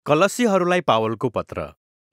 कलस्सीहरूलाई पावलको पत्र।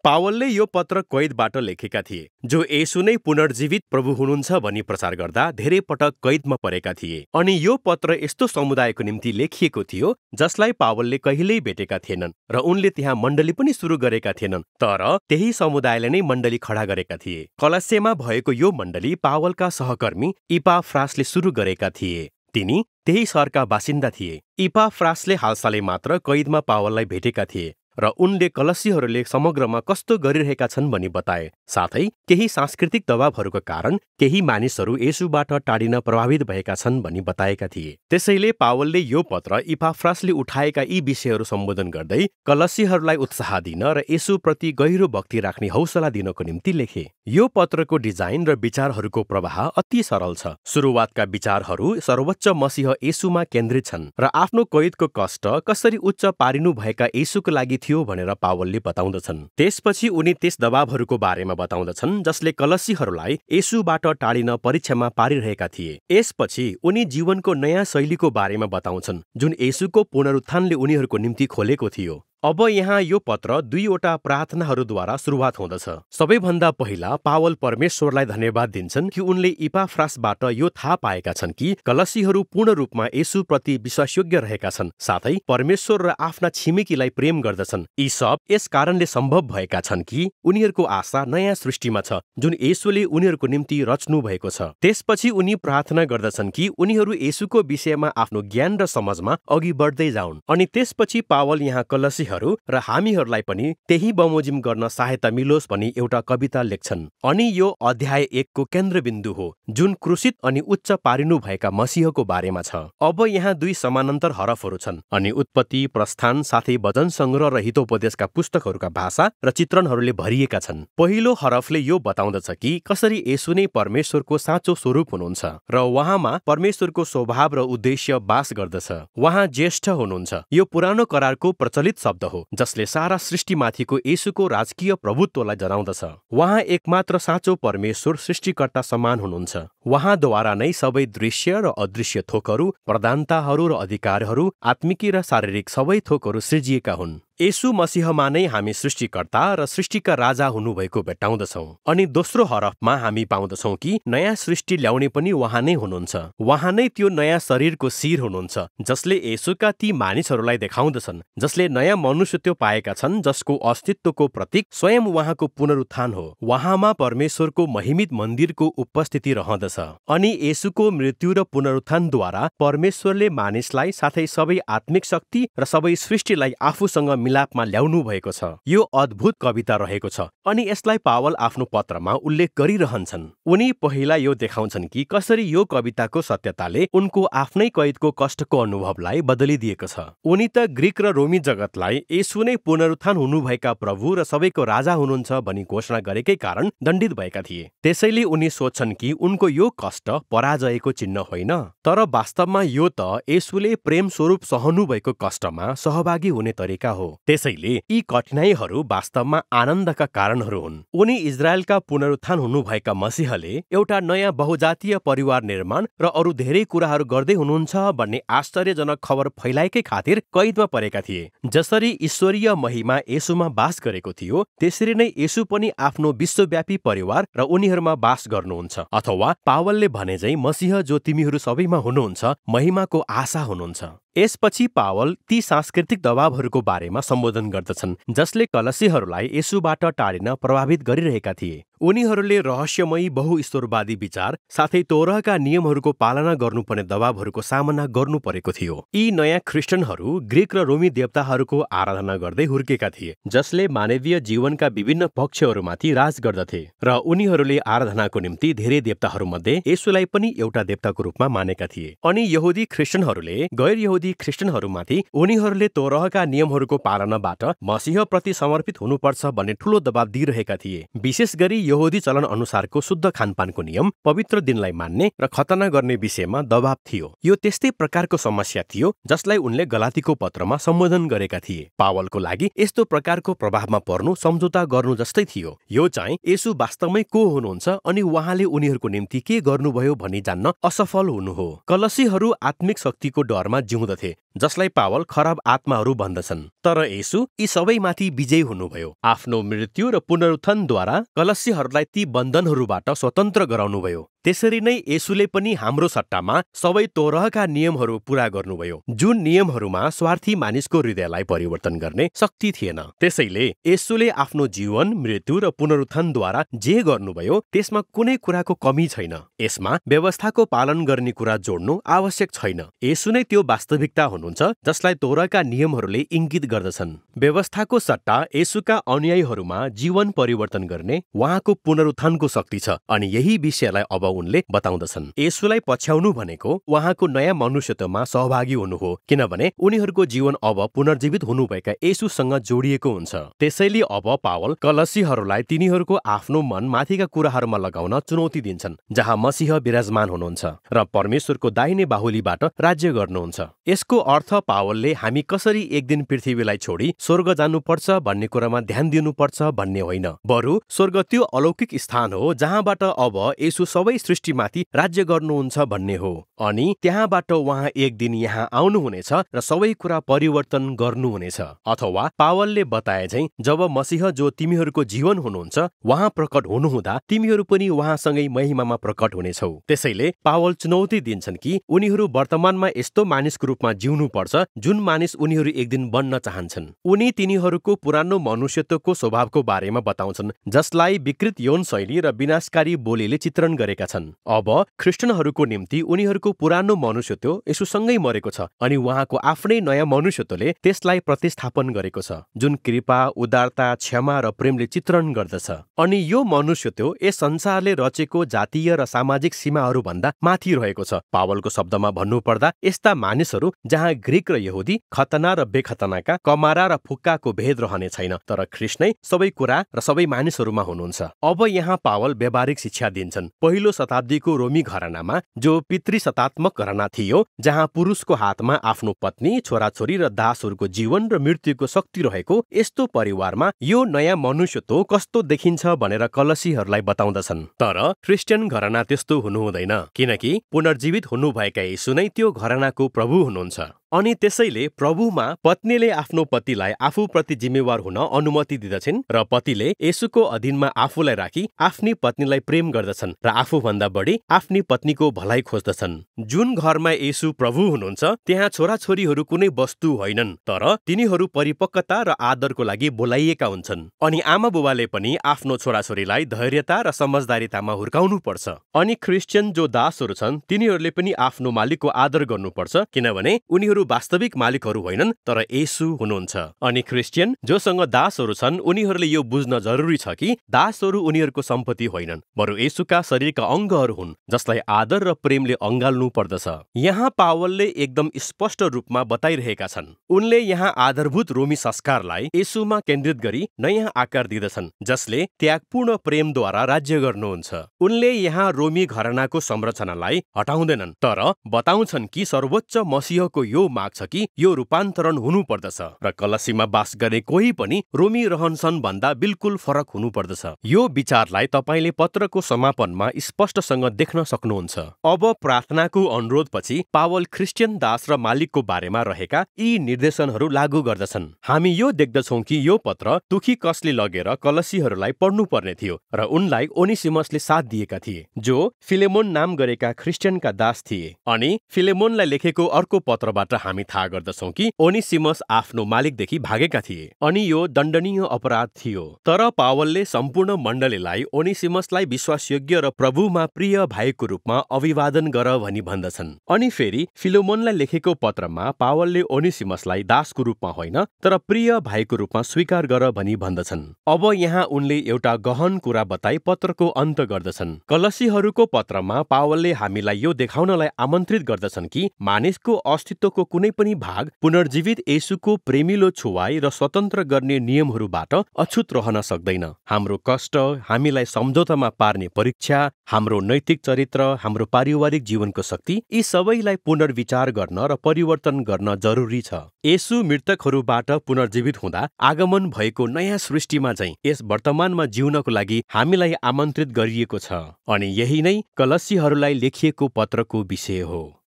पावलले यो पत्र कैदबाट लेखेका थिए, जो येशू नै पुनर्जीवित प्रभु हुनुहुन्छ भनी प्रचार गर्दा धेरै पटक कैदमा परेका थिए। अनि यो पत्र यस्तो समुदायको निम्ति लेखिएको थियो जसलाई पावलले कहिल्यै भेटेका थिएनन् र उनले त्यहाँ मण्डली पनि सुरु गरेका थिएनन्, तर त्यही समुदायले नै मण्डली खडा गरेका थिए। कलस्सेमा भएको यो मण्डली पावलका सहकर्मी इपाफ्रासले सुरु गरेका थिए। तिनी त्यही सहरका बासिन्दा थिए। इपाफ्रासले हालसालै मात्र कैदमा पावललाई भेटेका थिए र उनले कलस्सीहरूले समग्रमा कस्तो गरिरहेका छन् भनी बताए। साथै केही सांस्कृतिक दबावहरूको कारण केही मानिसहरू येशूबाट टाढिन प्रभावित भएका छन् भनी बताएका थिए। त्यसैले पावलले यो पत्र इपाफ्रासले उठाएका यी विषयहरू सम्बोधन गर्दै कलस्सीहरूलाई उत्साह दिन र येशूप्रति गहिरो भक्ति राख्ने हौसला दिनको निम्ति लेखे। यो पत्रको डिजाइन र विचारहरूको प्रवाह अति सरल छ। सुरुवातका विचारहरू सर्वोच्च मसीह येशूमा केन्द्रित छन् र आफ्नो कैदको कष्ट कसरी उच्च पारिनु भएका येशूको लागि थियो भनेर पावलले बताउँदछन्। त्यसपछि उनी त्यस दबावहरूको बारेमा बताउँदछन् जसले कलस्सीहरूलाई येशूबाट टाढिन परीक्षामा पारिरहेका थिए। यसपछि उनी जीवनको नयाँ शैलीको बारेमा बताउँछन् जुन येशूको पुनरुत्थानले उनीहरूको निम्ति खोलेको थियो। अब यहाँ यो पत्र दुईवटा प्रार्थनाहरूद्वारा सुरुवात हुँदछ। सबैभन्दा पहिला पावल परमेश्वरलाई धन्यवाद दिन्छन् कि उनले इपाफ्रासबाट यो थाहा पाएका छन् कि कलस्सीहरू पूर्ण रूपमा येशूप्रति विश्वासयोग्य रहेका छन्, साथै परमेश्वर र आफ्ना छिमेकीलाई प्रेम गर्दछन्। यी सब यस कारणले सम्भव भएका छन् कि उनीहरूको आशा नयाँ सृष्टिमा छ जुन येशूले उनीहरूको निम्ति रच्नु भएको छ। त्यसपछि उनी प्रार्थना गर्दछन् कि उनीहरू येशूको विषयमा आफ्नो ज्ञान र समझमा अघि बढ्दै जाउन्। अनि त्यसपछि पावल यहाँ कलस्सी र हामीहरूलाई पनि त्यही बमोजिम गर्न सहायता मिलोस् भनी एउटा कविता लेख्छन्। अनि यो अध्याय 1 को केन्द्रबिन्दु हो जुन क्रुसित अनि उच्च पारिनु भएका मसीहको बारेमा छ। अब यहाँ दुई समानान्तर हरफहरू छन् अनि उत्पत्ति, प्रस्थान साथै वचन संग्रह र हितोपदेशका पुस्तकहरूका भाषा र चित्रणहरूले भरिएका छन्। पहिलो हरफले यो बताउँदछ कि कसरी येशू नै परमेश्वरको साँचो स्वरूप हुनुहुन्छ र उहाँमा परमेश्वरको स्वभाव र उद्देश्य बास गर्दछ। उहाँ ज्येष्ठ हुनुहुन्छ। यो पुरानो करारको प्रचलित शब्द हो जसले सारा सृष्टिमाथिको येशूको राजकीय प्रभुत्वलाई जनाउँदछ। उहाँ एकमात्र साँचो परमेश्वर सृष्टिकर्ता समान हुनुहुन्छ। उहाँद्वारा नै सबै दृश्य र अदृश्य थोकहरू, प्रधानताहरू र अधिकारहरू, आत्मिकी र शारीरिक सबै थोकहरू सृजिएका हुन्। येशू मसीहमा नै हामी सृष्टिकर्ता र सृष्टिका राजा हुनुभएको भेट्टाउँदछौँ। अनि दोस्रो हरफमा हामी पाउँदछौँ कि नयाँ सृष्टि ल्याउने पनि उहाँ नै हुनुहुन्छ। उहाँ नै त्यो नयाँ शरीरको शिर हुनुहुन्छ जसले येशूका ती मानिसहरूलाई देखाउँदछन् जसले नयाँ मनुष्यत्व पाएका छन्, जसको अस्तित्वको प्रतीक स्वयं उहाँको पुनरुत्थान हो। उहाँमा परमेश्वरको महिमित मन्दिरको उपस्थिति रहँदछ। अनि येशूको मृत्यु र पुनरुत्थानद्वारा परमेश्वरले मानिसलाई साथै सबै आत्मिक शक्ति र सबै सृष्टिलाई आफूसँग मिलापमा ल्याउनु भएको छ। यो अद्भुत कविता रहेको छ अनि यसलाई पावल आफ्नो पत्रमा उल्लेख गरिरहन्छन्। उनी पहिला यो देखाउँछन् कि कसरी यो कविताको सत्यताले उनको आफ्नै कैदको कष्टको अनुभवलाई बदलिदिएको छ। उनी त ग्रीक र रोमी जगतलाई येशू नै पुनरुत्थान हुनुभएका प्रभु र सबैको राजा हुनुहुन्छ भनी घोषणा गरेकै कारण दण्डित भएका थिए। त्यसैले उनी सोच्छन् कि उनको यो कष्ट पराजयको चिन्ह होइन, तर वास्तवमा यो त येशूले प्रेम स्वरूप सहनु भएको कष्टमा सहभागी हुने तरिका हो। त्यसैले यी कठिनाइहरू वास्तवमा आनन्दका कारणहरू हुन्। उनी इजरायलका पुनरुत्थान हुनुभएका मसीहले एउटा नयाँ बहुजातीय परिवार निर्माण र अरू धेरै कुराहरू गर्दै हुनुहुन्छ भन्ने आश्चर्यजनक खबर फैलाएकै खातिर कैदमा परेका थिए। जसरी ईश्वरीय महिमा येशूमा बास गरेको थियो, त्यसरी नै येशू पनि आफ्नो विश्वव्यापी परिवार र उनीहरूमा बास गर्नुहुन्छ। अथवा पावलले भने झैं मसीह जो तिमीहरू सबैमा हुनुहुन्छ महिमाको आशा हुनुहुन्छ। यसपछि पावल ती सांस्कृतिक दबावहरूको बारेमा सम्बोधन गर्दछन् जसले कलस्सीहरूलाई येशूबाट टाढिन प्रभावित गरिरहेका थिए। उनीहरूले रहस्यमयी बहुईश्वरवादी विचार साथै तोरहका नियमहरूको पालना गर्नुपर्ने दबावहरूको सामना गर्नु परेको थियो। यी नयाँ ख्रिस्टनहरू ग्रीक र रोमी देवताहरूको आराधना गर्दै हुर्केका थिए जसले मानवीय जीवनका विभिन्न पक्षहरूमाथि राज गर्दथे र उनीहरूले आराधनाको निम्ति धेरै देवताहरूमध्ये येशूलाई पनि एउटा देवताको रूपमा मानेका थिए। अनि यहुदी ख्रिस्टनहरूले गैर यहुदी ख्रिस्टनहरूमाथि उनीहरूले तोरहका नियमहरूको पालनाबाट मसीहप्रति समर्पित हुनुपर्छ भन्ने ठूलो दबाव दिइरहेका थिए। विशेष गरी यहुदी चलन अनुसारको शुद्ध खानपानको नियम, पवित्र दिनलाई मान्ने र खतना गर्ने विषयमा दबाव थियो। यो त्यस्तै प्रकारको समस्या थियो जसलाई उनले गलातीको पत्रमा सम्बोधन गरेका थिए। पावलको लागि यस्तो प्रकारको प्रभावमा पर्नु सम्झौता गर्नु जस्तै थियो। यो चाहिँ येशू वास्तवमै को हुनुहुन्छ अनि उहाँले उनीहरूको निम्ति के गर्नुभयो भनी जान्न असफल हुनु हो। कलस्सीहरू आत्मिक शक्तिको डरमा जिउँदथे जसलाई पावल खराब आत्माहरू भन्दछन्। तर येशू यी सबैमाथि विजयी हुनुभयो। आफ्नो मृत्यु र पुनरुत्थानद्वारा कलस्सीहरूलाई ती बन्धनहरूबाट स्वतन्त्र गराउनुभयो। त्यसरी नै येशूले पनि हाम्रो सट्टामा सबै तोरहका नियमहरू पूरा गर्नुभयो, जुन नियमहरूमा स्वार्थी मानिसको हृदयलाई परिवर्तन गर्ने शक्ति थिएन। त्यसैले येशूले आफ्नो जीवन, मृत्यु र पुनरुत्थानद्वारा जे गर्नुभयो त्यसमा कुनै कुराको कमी छैन। यसमा व्यवस्थाको पालन गर्ने कुरा जोड्नु आवश्यक छैन। येशू नै त्यो वास्तविकता हुनुहुन्छ जसलाई तोराका नियमहरूले इङ्गित गर्दछन्। व्यवस्थाको सट्टा येशूका अनुयायीहरूमा जीवन परिवर्तन गर्ने उहाँको पुनरुत्थानको शक्ति छ, अनि यही विषयलाई अब उनले बताउँदछन्। येशूलाई पछ्याउनु भनेको उहाँको नयाँ मनुष्यत्वमा सहभागी हुनु हो, किनभने उनीहरूको जीवन अब पुनर्जीवित हुनुभएका येशूसँग जोडिएको हुन्छ। त्यसैले अब पावल कलस्सीहरूलाई तिनीहरूको आफ्नो मन माथिका कुराहरूमा लगाउन चुनौती दिन्छन्, जहाँ मसीह विराजमान हुनुहुन्छ र परमेश्वरको दाहिने बाहुलीबाट राज्य गर्नुहुन्छ। यसको अर्थ पावलले हामी कसरी एक दिन पृथ्वीलाई छोडी स्वर्ग जानुपर्छ भन्ने कुरामा ध्यान दिनुपर्छ भन्ने होइन, बरु स्वर्ग त्यो अलौकिक स्थान हो जहाँबाट अब येशू सबै सृष्टिमाथि राज्य गर्नुहुन्छ भन्ने हो, अनि त्यहाँबाट उहाँ एक दिन यहाँ आउनुहुनेछ र सबै कुरा परिवर्तन गर्नुहुनेछ। अथवा पावलले बताए झैं जब मसीह जो तिमीहरूको जीवन हुनुहुन्छ उहाँ प्रकट हुनुहुँदा तिमीहरू पनि उहाँसँगै महिमामा प्रकट हुनेछौ। त्यसैले पावल चुनौती दिन्छन् कि उनीहरू वर्तमानमा यस्तो मानिसको रूपमा जिउनु पर्छ जुन मानिस उनीहरू एक दिन बन्न चाहन्छन्। उनी तिनीहरूको पुरानो मनुष्यत्वको स्वभावको बारेमा बताउँछन्, जसलाई विकृत यौन शैली र विनाशकारी बोलीले चित्रण गरेका छन्। अब ख्रिस्टियनहरूको निम्ति उनीहरूको पुरानो मनुष्यत्व येशूसँगै मरेको छ, अनि उहाँको आफ्नै नयाँ मनुष्यत्वले त्यसलाई प्रतिस्थापन गरेको छ, जुन कृपा, उदारता, क्षमा र प्रेमले चित्रण गर्दछ। अनि यो मनुष्यत्व यस संसारले रचेको जातीय र सामाजिक सीमाहरू भन्दा माथि रहेको छ। पावलको शब्दमा भन्नुपर्दा यस्ता मानिसहरू जहाँ ग्रीक र यहुदी, खतना र बेखतनाका, कमारा र फुक्काको भेद रहने छैन, तर ख्रिस्ट नै सबै कुरा र सबै मानिसहरूमा हुनुहुन्छ। अब यहाँ पावल व्यावहारिक शिक्षा दिन्छन्। पहिलो शताब्दीको रोमी घरानामा, जो पितृसत्तात्मक घराना थियो, जहाँ पुरुषको हातमा आफ्नो पत्नी, छोराछोरी र दासहरूको जीवन र मृत्युको शक्ति रहेको यस्तो परिवारमा यो नयाँ मनुष्यत्व कस्तो देखिन्छ भनेर कलस्सीहरूलाई बताउँदछन्। तर क्रिस्चियन घराना त्यस्तो हुनु हुँदैन, किनकि पुनर्जीवित हुनुभएका येशू नै त्यो घरानाको प्रभु हुनुहुन्छ। अनि त्यसैले प्रभुमा पत्नीले आफ्नो पतिलाई आफूप्रति जिम्मेवार हुन अनुमति दिदछन् र पतिले येशूको अधीनमा आफूलाई राखी आफ्नी पत्नीलाई प्रेम गर्दछन् र आफूभन्दा बढी आफ्नी पत्नीको भलाइ खोज्दछन्। जुन घरमा येशू प्रभु हुनुहुन्छ त्यहाँ छोराछोरीहरू कुनै वस्तु होइनन्, तर तिनीहरू परिपक्वता र आदरको लागि बोलाइएका हुन्छन्। अनि आमा बुबाले पनि आफ्नो छोराछोरीलाई धैर्यता र समझदारीतामा हुर्काउनु पर्छ। अनि क्रिस्चियन जो दासहरू छन् तिनीहरूले पनि आफ्नो मालिकको आदर गर्नुपर्छ, किनभने उनीहरू वास्तविक मालिकहरू होइनन् तर येशू हुनुहुन्छ। अनि क्रिस्चियन जोसँग दासहरू छन् उनीहरूले यो बुझ्न जरुरी छ कि दासहरू उनीहरूको सम्पत्ति होइनन्, बरु येशूका शरीरका अङ्गहरू हुन्, जसलाई आदर र प्रेमले अँगाल्नु पर्दछ। यहाँ पावलले एकदम स्पष्ट रूपमा बताइरहेका छन्। उनले यहाँ आधारभूत रोमी संस्कारलाई येशूमा केन्द्रित गरी नयाँ आकार दिँदछन्, जसले त्यागपूर्ण प्रेमद्वारा राज्य गर्नुहुन्छ। उनले यहाँ रोमी घरानाको संरचनालाई हटाउँदैनन्, तर बताउँछन् कि सर्वोच्च मसीहको यो माग छ कि यो रूपान्तरण हुनु पर्दछ र कलस्सीमा बास गर्ने कोही पनि रोमी रहन्छन् भन्दा बिल्कुल फरक हुनु पर्दछ। यो विचारलाई तपाईले पत्रको समापनमा स्पष्टसँग देख्न सक्नुहुन्छ। अब प्रार्थनाको अनुरोधपछि पावल क्रिस्चियन दास र मालिकको बारेमा रहेका यी निर्देशनहरू लागू गर्दछन्। हामी यो देख्दछौँ कि यो पत्र तुखिकसले लगेर कलस्सीहरूलाई पढ्नु पर्ने थियो र उनलाई ओनेसिमसले साथ दिएका थिए, जो फिलेमोन नाम गरेका क्रिस्चियनका दास थिए। अनि फिलेमोनलाई लेखेको अर्को पत्रबाट हामी थाहा गर्दछौँ कि ओनेसिमस आफ्नो मालिकदेखि भागेका थिए, अनि यो दण्डनीय अपराध थियो। तर पावलले सम्पूर्ण मण्डलीलाई ओनेसिमसलाई विश्वासयोग्य र प्रभुमा प्रिय भाइको रूपमा अभिवादन गर भनी भन्दछन्। अनि फेरि फिलेमोनलाई लेखेको पत्रमा पावलले ओनेसिमसलाई दासको रूपमा होइन तर प्रिय भाइको रूपमा स्वीकार गर भनी भन्दछन्। अब यहाँ उनले एउटा गहन कुरा बताई पत्रको अन्त गर्दछन्। कलस्सीहरूको पत्रमा पावलले हामीलाई यो देखाउनलाई आमन्त्रित गर्दछन् कि मानिसको अस्तित्वको कुनै पनि भाग पुनर्जीवित येशूको प्रेमिलो छुवाई र स्वतन्त्र गर्ने नियमहरूबाट अछुत रहन सक्दैन। हाम्रो कष्ट, हामीलाई सम्झौतामा पार्ने परीक्षा, हाम्रो नैतिक चरित्र, हाम्रो पारिवारिक जीवनको शक्ति, यी सबैलाई पुनर्विचार गर्न र परिवर्तन गर्न जरुरी छ। येशू मृतकहरूबाट पुनर्जीवित हुँदा आगमन भएको नयाँ सृष्टिमा चाहिँ यस वर्तमानमा जिउनको लागि हामीलाई आमन्त्रित गरिएको छ। अनि यही नै कलस्सीहरूलाई लेखिएको पत्रको विषय हो।